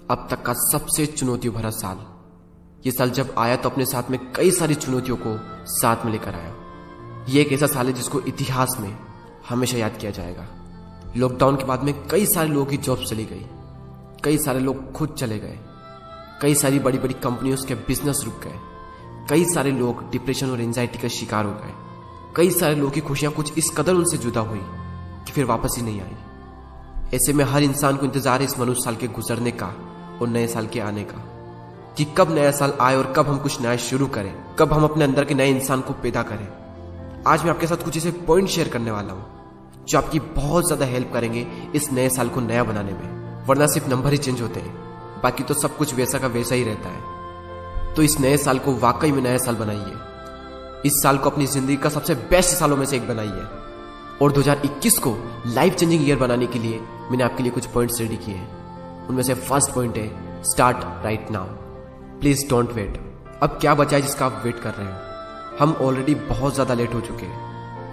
अब तक का सबसे चुनौती भरा साल। ये साल जब आया तो अपने साथ में कई सारी चुनौतियों को साथ में लेकर आया। ये एक ऐसा साल है जिसको इतिहास में हमेशा याद किया जाएगा। लॉकडाउन के बाद में कई सारे लोगों की जॉब चली गई, कई सारे लोग खुद चले गए, कई सारी बड़ी बड़ी कंपनियों के बिजनेस रुक गए, कई सारे लोग डिप्रेशन और एंजाइटी का शिकार हो गए, कई सारे लोगों की खुशियां कुछ इस कदर उनसे जुदा हुई कि फिर वापस ही नहीं आई। ऐसे में हर इंसान को इंतजार है इस मनुष्य साल के गुजरने का और नए साल के आने का, कि कब नया साल आए और कब हम कुछ नया शुरू करें, कब हम अपने अंदर के नए इंसान को पैदा करें। आज मैं आपके साथ कुछ ऐसे पॉइंट शेयर करने वाला हूं जो आपकी बहुत ज्यादा हेल्प करेंगे इस नए साल को नया बनाने में। वरना सिर्फ नंबर ही चेंज होते हैं, बाकी तो सब कुछ वैसा का वैसा ही रहता है। तो इस नए साल को वाकई में नया साल बनाइए। इस साल को अपनी जिंदगी का सबसे बेस्ट सालों में से एक बनाइए। और 2021 को लाइफ चेंजिंग ईयर बनाने के लिए मैंने आपके लिए कुछ पॉइंट्स रेडी किए हैं। उनमें से फर्स्ट पॉइंट है, start right now. Please don't wait. अब क्या बचा है जिसका आप वेट कर रहे हो? हम ऑलरेडी बहुत ज्यादा लेट हो चुके हैं।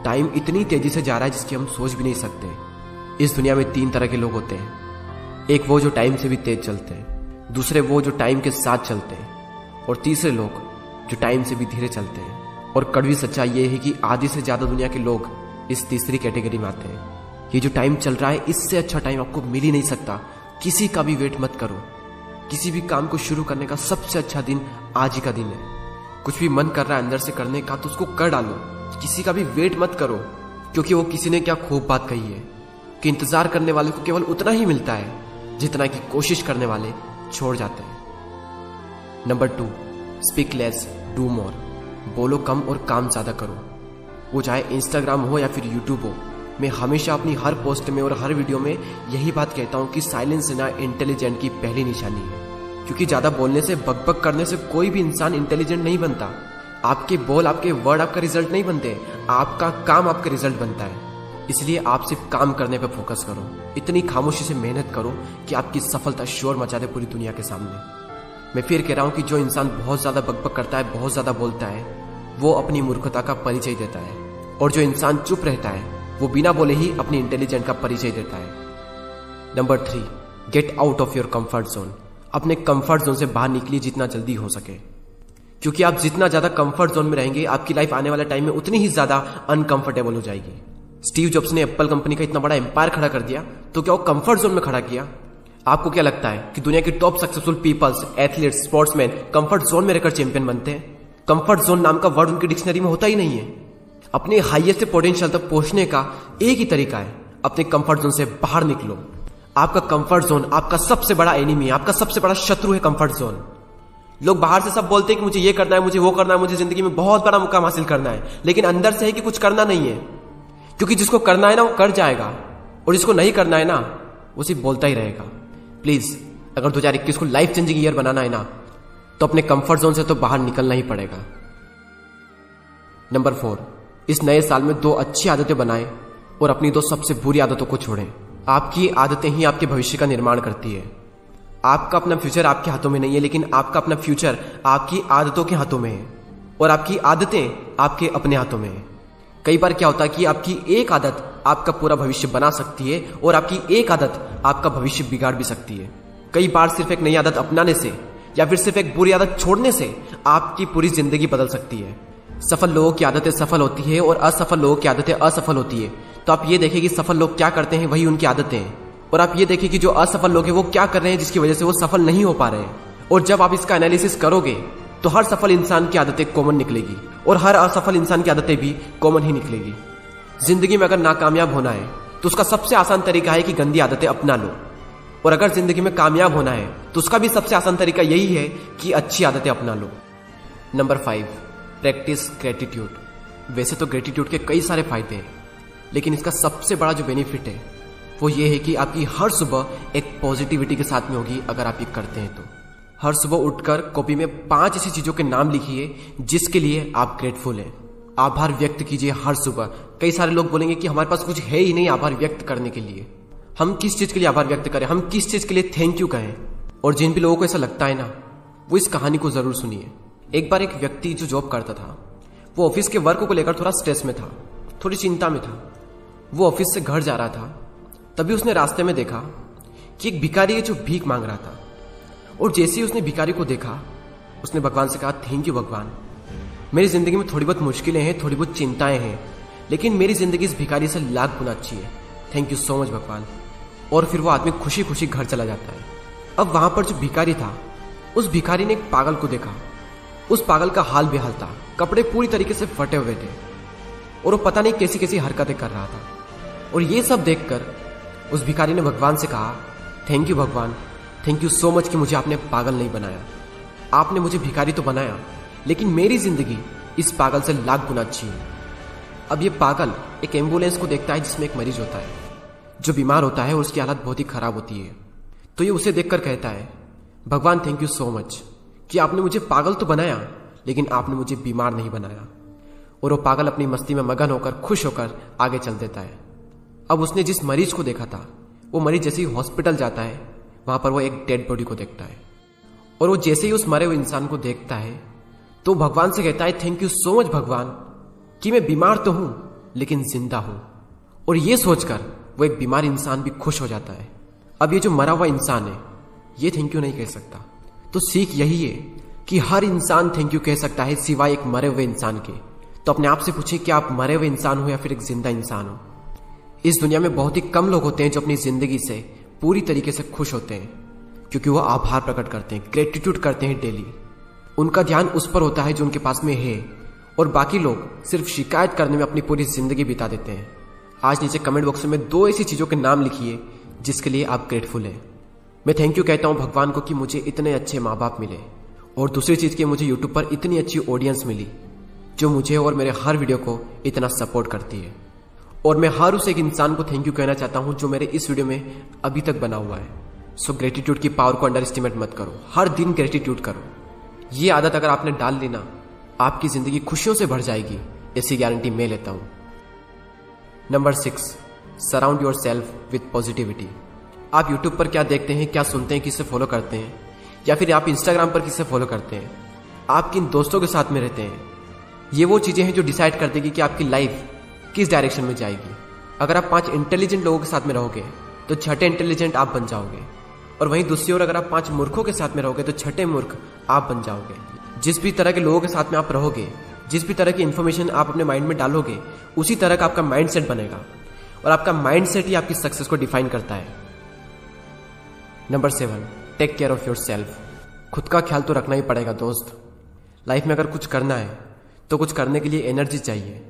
टाइम इतनी तेजी से जा रहा है जिसकी हम सोच भी नहीं सकते। इस दुनिया में 3 तरह के लोग होते हैं। एक वो जो टाइम से भी तेज चलते हैं, दूसरे वो जो टाइम के साथ चलते हैं, और तीसरे लोग जो टाइम से भी धीरे चलते हैं। और कड़वी सच्चाई ये है कि आधी से ज्यादा दुनिया के लोग इस तीसरी कैटेगरी में आते हैं। ये जो टाइम चल रहा है, इससे अच्छा टाइम आपको मिल ही नहीं सकता। किसी का भी वेट मत करो। किसी भी काम को शुरू करने का सबसे अच्छा दिन आज ही का दिन है। कुछ भी मन कर रहा है अंदर से करने का तो उसको कर डालो। किसी का भी वेट मत करो, क्योंकि वो किसी ने क्या खूब बात कही है कि इंतजार करने वाले को केवल उतना ही मिलता है जितना कि कोशिश करने वाले छोड़ जाते हैं। Number 2, speak less do more. बोलो कम और काम ज्यादा करो। वो चाहे इंस्टाग्राम हो या फिर यूट्यूब हो, मैं हमेशा अपनी हर पोस्ट में और हर वीडियो में यही बात कहता हूं कि साइलेंस ना इंटेलिजेंट की पहली निशानी है। क्योंकि ज्यादा बोलने से, बकबक करने से कोई भी इंसान इंटेलिजेंट नहीं बनता। आपके बोल, आपके वर्ड आपका रिजल्ट नहीं बनते, आपका काम आपका रिजल्ट बनता है। इसलिए आप सिर्फ काम करने पर फोकस करो। इतनी खामोशी से मेहनत करो कि आपकी सफलता शोर मचा दे पूरी दुनिया के सामने। मैं फिर कह रहा हूं कि जो इंसान बहुत ज्यादा बकबक करता है, बहुत ज्यादा बोलता है, वो अपनी मूर्खता का परिचय देता है। और जो इंसान चुप रहता है, वो बिना बोले ही अपनी इंटेलिजेंट का परिचय देता है। Number 3, get out of your comfort zone. अपने कंफर्ट जोन से बाहर निकलिए जितना जल्दी हो सके, क्योंकि आप जितना ज्यादा कंफर्ट जोन में रहेंगे, आपकी लाइफ आने वाले टाइम में उतनी ही ज्यादा अनकंफर्टेबल हो जाएगी। स्टीव जॉब्स ने एप्पल कंपनी का इतना बड़ा एम्पायर खड़ा कर दिया, तो क्या वो कंफर्ट जोन में खड़ा किया? आपको क्या लगता है कि दुनिया के top successful peoples, athletes, sportsman comfort zone में रहकर चैंपियन बनते हैं? कंफर्ट जोन नाम का वर्ड उनकी डिक्शनरी में होता ही नहीं है। अपने हाईएस्ट पोटेंशियल तक पहुंचने का एक ही तरीका है, अपने कंफर्ट जोन से बाहर निकलो। आपका कंफर्ट जोन आपका सबसे बड़ा एनिमी है, आपका सबसे बड़ा शत्रु है कंफर्ट जोन। लोग बाहर से सब बोलते हैं कि मुझे ये करना है, मुझे वो करना है, मुझे जिंदगी में बहुत बड़ा मुकाम हासिल करना है, लेकिन अंदर से है कि कुछ करना नहीं है। क्योंकि जिसको करना है ना वो कर जाएगा, और जिसको नहीं करना है ना वो सिर्फ बोलता ही रहेगा। प्लीज, अगर 2021 को लाइफ चेंजिंग ईयर बनाना है ना, तो अपने कंफर्ट जोन से तो बाहर निकलना ही पड़ेगा। नंबर 4, इस नए साल में 2 अच्छी आदतें बनाएं और अपनी 2 सबसे बुरी आदतों को छोड़ें। आपकी आदतें ही आपके भविष्य का निर्माण करती है। आपका अपना फ्यूचर आपके हाथों में नहीं है, लेकिन आपका अपना फ्यूचर आपकी आदतों के हाथों में है, और आपकी आदतें आपके अपने हाथों में है। कई बार क्या होता है कि आपकी एक आदत आपका पूरा भविष्य बना सकती है, और आपकी एक आदत आपका भविष्य बिगाड़ भी सकती है। कई बार सिर्फ एक नई आदत अपनाने से या फिर सिर्फ एक बुरी आदत छोड़ने से आपकी पूरी जिंदगी बदल सकती है। सफल लोगों की आदतें सफल होती है और असफल लोगों की आदतें असफल होती है। तो आप ये देखिए कि सफल लोग क्या करते हैं, वही उनकी आदतें हैं, और आप ये देखिए कि जो असफल लोग हैं वो क्या कर रहे हैं जिसकी वजह से वो सफल नहीं हो पा रहे हैं। और जब आप इसका एनालिसिस करोगे तो हर सफल इंसान की आदतें कॉमन निकलेगी, और हर असफल इंसान की आदतें भी कॉमन ही निकलेगी। जिंदगी में अगर नाकामयाब होना है तो उसका सबसे आसान तरीका है कि गंदी आदतें अपना लो, और अगर जिंदगी में कामयाब होना है तो उसका भी सबसे आसान तरीका यही है कि अच्छी आदतें अपना लो। Number 5, practice gratitude. वैसे तो ग्रेटिट्यूड के कई सारे फायदे हैं, लेकिन इसका सबसे बड़ा जो बेनिफिट है वो ये है कि आपकी हर सुबह एक पॉजिटिविटी के साथ में होगी। अगर आप ये करते हैं तो हर सुबह उठकर कॉपी में 5 ऐसी चीजों के नाम लिखिए जिसके लिए आप ग्रेटफुल हैं। आभार व्यक्त कीजिए हर सुबह। कई सारे लोग बोलेंगे कि हमारे पास कुछ है ही नहीं आभार व्यक्त करने के लिए। हम किस चीज के लिए आभार व्यक्त करें, हम किस चीज के लिए थैंक यू कहें? और जिन भी लोगों को ऐसा लगता है ना, वो इस कहानी को जरूर सुनिए। एक बार एक व्यक्ति जो जॉब करता था, वो ऑफिस के वर्क को लेकर थोड़ा स्ट्रेस में था, थोड़ी चिंता में था। वो ऑफिस से घर जा रहा था, तभी उसने रास्ते में देखा कि एक भिखारी है जो भीख मांग रहा था। और जैसे ही उसने भिखारी को देखा, उसने भगवान से कहा, थैंक यू भगवान, मेरी जिंदगी में थोड़ी बहुत मुश्किलें हैं, थोड़ी बहुत चिंताएं हैं, लेकिन मेरी जिंदगी इस भिखारी से लाख गुना अच्छी है। थैंक यू सो मच भगवान। और फिर वो आदमी खुशी खुशी घर चला जाता है। अब वहां पर जो भिखारी था, उस भिखारी ने एक पागल को देखा। उस पागल का हाल बेहाल था, कपड़े पूरी तरीके से फटे हुए थे और वो पता नहीं कैसी कैसी हरकतें कर रहा था। और ये सब देखकर उस भिखारी ने भगवान से कहा, थैंक यू भगवान, थैंक यू सो मच कि मुझे आपने पागल नहीं बनाया। आपने मुझे भिखारी तो बनाया, लेकिन मेरी जिंदगी इस पागल से लाख गुना अच्छी है। अब ये पागल एक एम्बुलेंस को देखता है जिसमें एक मरीज होता है जो बीमार होता है और उसकी हालत बहुत ही खराब होती है। तो ये उसे देखकर कहता है, भगवान थैंक यू सो मच कि आपने मुझे पागल तो बनाया, लेकिन आपने मुझे बीमार नहीं बनाया। और वो पागल अपनी मस्ती में मगन होकर खुश होकर आगे चल देता है। अब उसने जिस मरीज को देखा था, वो मरीज जैसे ही हॉस्पिटल जाता है, वहां पर वो एक डेड बॉडी को देखता है। और वो जैसे ही उस मरे हुए इंसान को देखता है तो भगवान से कहता है, थैंक यू सो मच भगवान कि मैं बीमार तो हूं लेकिन जिंदा हूं। और ये सोचकर वो एक बीमार इंसान भी खुश हो जाता है। अब ये जो मरा हुआ इंसान है, ये थैंक यू नहीं कह सकता। तो सीख यही है कि हर इंसान थैंक यू कह सकता है सिवाय एक मरे हुए इंसान के। तो अपने आप से पूछिए कि आप मरे हुए इंसान हो या फिर एक जिंदा इंसान हो। इस दुनिया में बहुत ही कम लोग होते हैं जो अपनी जिंदगी से पूरी तरीके से खुश होते हैं, क्योंकि वो आभार प्रकट करते हैं, ग्रेटिट्यूड करते हैं डेली। उनका ध्यान उस पर होता है जो उनके पास में है, और बाकी लोग सिर्फ शिकायत करने में अपनी पूरी जिंदगी बिता देते हैं। आज नीचे कमेंट बॉक्स में 2 ऐसी चीजों के नाम लिखिए जिसके लिए आप ग्रेटफुल हैं। मैं थैंक यू कहता हूं भगवान को कि मुझे इतने अच्छे माँ बाप मिले, और दूसरी चीज की मुझे यूट्यूब पर इतनी अच्छी ऑडियंस मिली जो मुझे और मेरे हर वीडियो को इतना सपोर्ट करती है। और मैं हर उस एक इंसान को थैंक यू कहना चाहता हूं जो मेरे इस वीडियो में अभी तक बना हुआ है। सो ग्रेटिट्यूड की पावर को अंडर एस्टिमेट मत करो, हर दिन ग्रेटिट्यूड करो। ये आदत अगर आपने डाल ली ना, आपकी जिंदगी खुशियों से भर जाएगी, ऐसी गारंटी मैं लेता हूं। Number 6, surround your self with positivity. आप यूट्यूब पर क्या देखते हैं, क्या सुनते हैं, किससे फॉलो करते हैं, या फिर आप इंस्टाग्राम पर किससे फॉलो करते हैं, आप किन दोस्तों के साथ में रहते हैं, ये वो चीजें हैं जो डिसाइड कर देगी कि आपकी लाइफ किस डायरेक्शन में जाएगी। अगर आप 5 इंटेलिजेंट लोगों के साथ में रहोगे तो 6ठे इंटेलिजेंट आप बन जाओगे, और वहीं दूसरी ओर अगर आप 5 मूर्खों के साथ में रहोगे तो 6ठे मूर्ख आप बन जाओगे। जिस भी तरह के लोगों के साथ में आप रहोगे, जिस भी तरह की इंफॉर्मेशन आप अपने माइंड में डालोगे, उसी तरह का आपका माइंडसेट बनेगा, और आपका माइंडसेट ही आपकी सक्सेस को डिफाइन करता है। Number 7, take care of yourself. खुद का ख्याल तो रखना ही पड़ेगा दोस्त। लाइफ में अगर कुछ करना है तो कुछ करने के लिए एनर्जी चाहिए।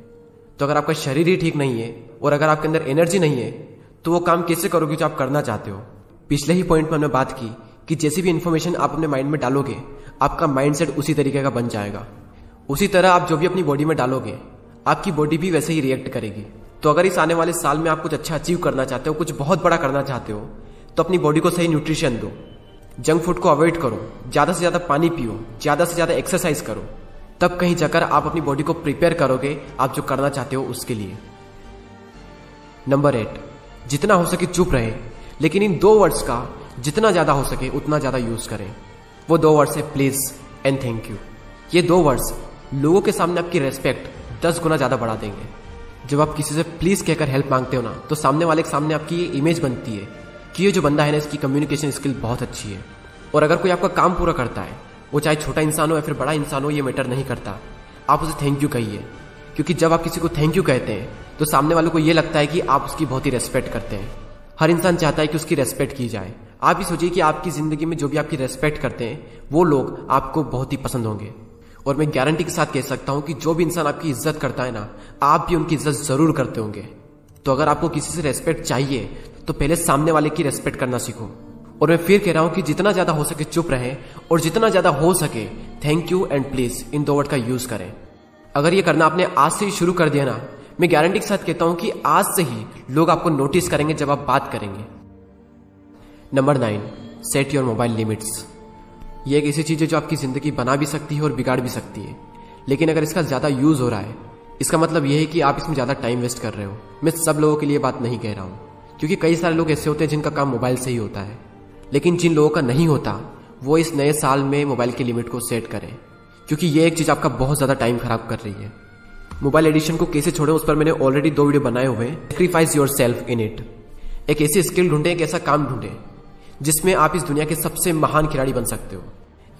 तो अगर आपका शरीर ही ठीक नहीं है और अगर आपके अंदर एनर्जी नहीं है तो वो काम कैसे करोगे जो आप करना चाहते हो। पिछले ही पॉइंट में हमने बात की कि जैसी भी इंफॉर्मेशन आप अपने माइंड में डालोगे, आपका माइंडसेट उसी तरीके का बन जाएगा। उसी तरह आप जो भी अपनी बॉडी में डालोगे, आपकी बॉडी भी वैसे ही रिएक्ट करेगी। तो अगर इस आने वाले साल में आप कुछ अच्छा अचीव करना चाहते हो, कुछ बहुत बड़ा करना चाहते हो, तो अपनी बॉडी को सही न्यूट्रिशन दो, जंक फूड को अवॉइड करो, ज्यादा से ज्यादा पानी पियो, ज्यादा से ज्यादा एक्सरसाइज करो। तब कहीं जाकर आप अपनी बॉडी को प्रिपेयर करोगे आप जो करना चाहते हो उसके लिए। नंबर 8, जितना हो सके चुप रहे, लेकिन इन 2 वर्ड्स का जितना ज्यादा हो सके उतना ज्यादा यूज करें। वो 2 वर्ड्स है प्लीज एंड थैंक यू। ये 2 वर्ड्स लोगों के सामने आपकी रेस्पेक्ट 10 गुना ज्यादा बढ़ा देंगे। जब आप किसी से प्लीज कहकर हेल्प मांगते हो ना, तो सामने वाले के सामने आपकी ये इमेज बनती है कि ये जो बंदा है ना, इसकी कम्युनिकेशन स्किल बहुत अच्छी है। और अगर कोई आपका काम पूरा करता है, वो चाहे छोटा इंसान हो या फिर बड़ा इंसान हो, ये मैटर नहीं करता, आप उसे थैंक यू कहिए। क्योंकि जब आप किसी को थैंक यू कहते हैं तो सामने वालों को ये लगता है कि आप उसकी बहुत ही रेस्पेक्ट करते हैं। हर इंसान चाहता है कि उसकी रेस्पेक्ट की जाए। आप ही सोचिए कि आपकी जिंदगी में जो भी आपकी रेस्पेक्ट करते हैं वो लोग आपको बहुत ही पसंद होंगे। और मैं गारंटी के साथ कह सकता हूं कि जो भी इंसान आपकी इज्जत करता है ना, आप भी उनकी इज्जत जरूर करते होंगे। तो अगर आपको किसी से रेस्पेक्ट चाहिए तो पहले सामने वाले की रेस्पेक्ट करना सीखो। और मैं फिर कह रहा हूं कि जितना ज्यादा हो सके चुप रहें, और जितना ज्यादा हो सके thank you and please in 2 word का यूज करें। अगर ये करना आपने आज से ही शुरू कर दिया ना, मैं गारंटी के साथ कहता हूं कि आज से ही लोग आपको नोटिस करेंगे जब आप बात करेंगे। Number 9, set your mobile limits. ये एक ऐसी चीज है जो आपकी जिंदगी बना भी सकती है और बिगाड़ भी सकती है। लेकिन अगर इसका ज्यादा यूज हो रहा है, इसका मतलब यह है कि आप इसमें ज्यादा टाइम वेस्ट कर रहे हो। मैं सब लोगों के लिए बात नहीं कह रहा हूं, क्योंकि कई सारे लोग ऐसे होते हैं जिनका काम मोबाइल से ही होता है। लेकिन जिन लोगों का नहीं होता, वो इस नए साल में मोबाइल की लिमिट को सेट करें, क्योंकि ये एक चीज आपका बहुत ज्यादा टाइम खराब कर रही है। मोबाइल एडिक्शन को कैसे छोड़ें उस पर मैंने ऑलरेडी 2 वीडियो बनाए हुए हैं। Sacrifice your self in it. एक ऐसी स्किल ढूंढे, एक ऐसा काम ढूंढे जिसमें आप इस दुनिया के सबसे महान खिलाड़ी बन सकते हो।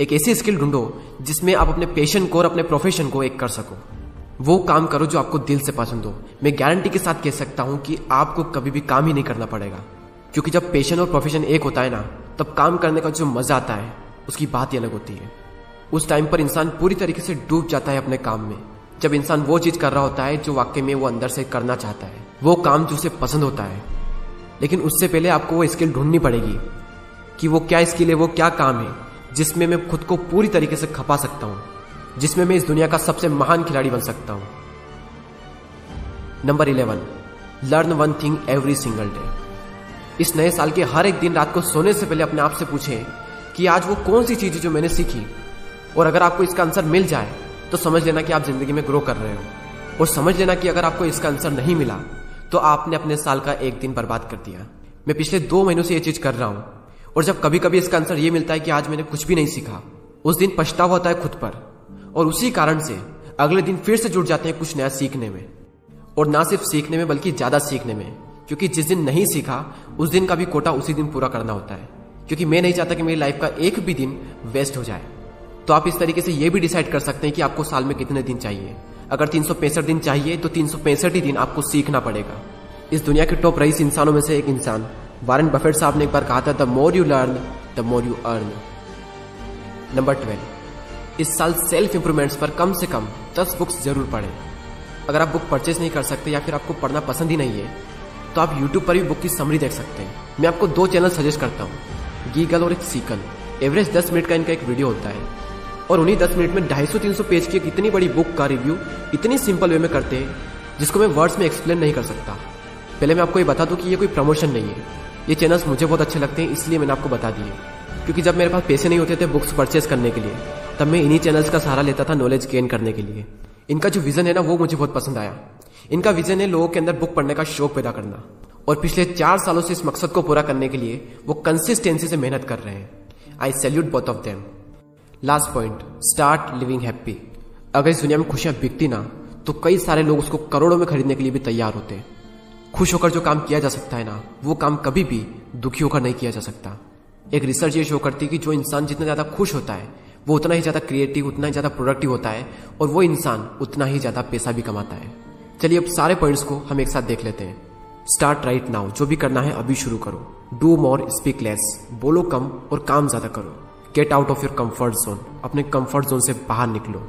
एक ऐसी स्किल ढूंढो जिसमें आप अपने पैशन को और अपने प्रोफेशन को एक कर सको। वो काम करो जो आपको दिल से पसंद हो। मैं गारंटी के साथ कह सकता हूं कि आपको कभी भी काम ही नहीं करना पड़ेगा, क्योंकि जब पैशन और प्रोफेशन एक होता है ना, तब काम करने का जो मजा आता है उसकी बात ही अलग होती है। उस टाइम पर इंसान पूरी तरीके से डूब जाता है अपने काम में, जब इंसान वो चीज कर रहा होता है जो वाकई में वो अंदर से करना चाहता है, वो काम जो उसे पसंद होता है। लेकिन उससे पहले आपको वो स्किल ढूंढनी पड़ेगी कि वो क्या स्किल है, वो क्या काम है जिसमें मैं खुद को पूरी तरीके से खपा सकता हूं, जिसमें मैं इस दुनिया का सबसे महान खिलाड़ी बन सकता हूं। Number 11, learn one thing every single day. इस नए साल के हर एक दिन रात को सोने से पहले अपने आप से पूछें कि आज वो कौन सी चीज है जो मैंने सीखी, और अगर आपको इसका आंसर मिल जाए तो समझ लेना कि आप जिंदगी में ग्रो कर रहे हो, और समझ लेना कि अगर आपको इसका आंसर नहीं मिला तो आपने अपने साल का एक दिन बर्बाद कर दिया। मैं पिछले 2 महीनों से ये चीज कर रहा हूं, और जब कभी कभी इसका आंसर ये मिलता है कि आज मैंने कुछ भी नहीं सीखा, उस दिन पछतावा होता है खुद पर, और उसी कारण से अगले दिन फिर से जुट जाते हैं कुछ नया सीखने में। और ना सिर्फ सीखने में बल्कि ज्यादा सीखने में, क्योंकि जिस दिन नहीं सीखा उस दिन का भी कोटा उसी दिन पूरा करना होता है। क्योंकि मैं नहीं चाहता कि मेरी लाइफ का एक भी दिन वेस्ट हो जाए। तो आप इस तरीके से ये भी डिसाइड कर सकते हैं कि आपको साल में कितने दिन चाहिए। अगर 365 दिन चाहिए तो 365 ही दिन आपको सीखना पड़ेगा। इस दुनिया के टॉप रईस इंसानों में से एक इंसान वॉरेन बफेट साहब ने एक बार कहा था, the more you learn the more you earn. Number 12, इस साल सेल्फ इंप्रूवमेंट्स पर कम से कम 10 बुक्स जरूर पढ़ें। अगर आप बुक परचेज नहीं कर सकते या फिर आपको पढ़ना पसंद ही नहीं है तो आप यूट्यूब पर भी बुक की समरी देख सकते हैं। मैं आपको 2 चैनल सजेस्ट करता हूँ, गीगल और एक सीकल। एवरेज 10 मिनट का इनका एक वीडियो होता है, और उन्हीं 10 मिनट में 250-300 पेज की एक इतनी बड़ी बुक का रिव्यू इतनी सिंपल वे में करते हैं जिसको मैं वर्ड्स में एक्सप्लेन नहीं कर सकता। पहले मैं आपको ये बता दूं कि ये कोई प्रमोशन नहीं है, ये चैनल्स मुझे बहुत अच्छे लगते हैं, इसलिए मैंने आपको बता दिए। क्योंकि जब मेरे पास पैसे नहीं होते थे बुक्स परचेज करने के लिए, तब मैं इन्हीं चैनल्स का सहारा लेता था नॉलेज गेन करने के लिए। इनका जो विजन है ना, वो मुझे बहुत पसंद आया। इनका विजन है लोगों के अंदर बुक पढ़ने का शौक पैदा करना, और पिछले 4 सालों से इस मकसद को पूरा करने के लिए वो कंसिस्टेंसी से मेहनत कर रहे हैं। आई salute both of them. Last point, start living happy. अगर इस दुनिया में खुशियां बिकती ना, तो कई सारे लोग उसको करोड़ों में खरीदने के लिए भी तैयार होते हैं। खुश होकर जो काम किया जा सकता है ना, वो काम कभी भी दुखी होकर नहीं किया जा सकता। एक रिसर्च ये शो करती है कि जो इंसान जितना ज्यादा खुश होता है वो उतना ही ज्यादा क्रिएटिव, उतना ही ज्यादा प्रोडक्टिव होता है, और वो इंसान उतना ही ज्यादा पैसा भी कमाता है। चलिए अब सारे पॉइंट्स को हम एक साथ देख लेते हैं। स्टार्ट राइट नाउ, जो भी करना है अभी शुरू करो। डू मोर स्पीक लेस, बोलो कम और काम ज्यादा करो। Get out of your comfort zone, अपने कंफर्ट जोन से बाहर निकलो।